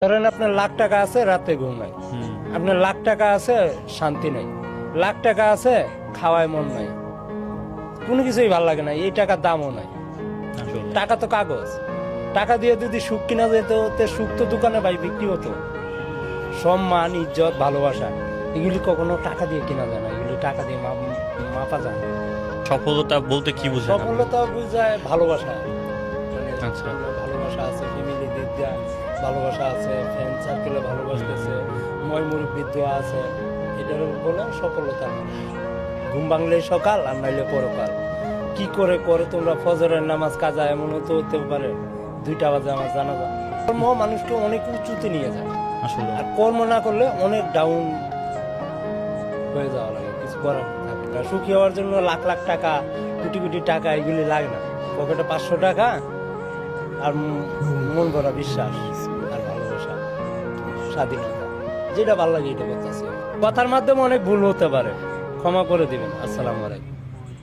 ধরেন আপনার লাখ টাকা আছে, রাতে ঘুম নাই। আপনার লাখ টাকা আছে, শান্তি নাই। লাখ টাকা আছে, খাওয়ায় মন নাই, কোনো কিছুই ভালো লাগে না, এই টাকার দামও নাই। টাকা তো কাগজ, টাকা দিয়ে যদি সুখ কিনা যেত, সুখ তো দোকানে ভাই বিক্রি হতো। সম্মান, ইজ্জত, ভালোবাসা এগুলি কখনো টাকা দিয়ে কিনা যায় না, এগুলি টাকা দিয়ে মাপা যায় না। সফলতা বলতে কি বুঝেন? সফলতা বুঝায় ভালোবাসা। আচ্ছা। ভালোবাসা আছে, ফ্যামিলি দিক দিয়ে ভালোবাসা আছে, ফ্রেন্ড সার্কেলে ভালোবাসতেছে, ময় মুরব্বির দোয়া আছে, এটার বলে সফলতা। ঘুম ভাঙলেই সকাল, আর নাইলে পরকাল। কি করে করে তোমরা ফজরের নামাজ কাজা, এমন তো হতে পারে 2টা বাজে আমার জানা যায়। কর্ম মানুষকে অনেক উঁচুতে নিয়ে যায়, আসলে আর কর্ম না করলে অনেক ডাউন হয়ে যাওয়া লাগে, কিছু করার থাকে না। সুখী হওয়ার জন্য লাখ লাখ টাকা, কোটি কোটি টাকা এগুলি লাগে না। পকেটে 500 টাকা আর মন ভরা বিশ্বাস আর ভালোবাসা, স্বাধীনতা, যেটা ভালো লাগে এটা করতেছে। কথার মাধ্যমে অনেক ভুল হতে পারে, ক্ষমা করে দিবেন। আসসালামু আলাইকুম।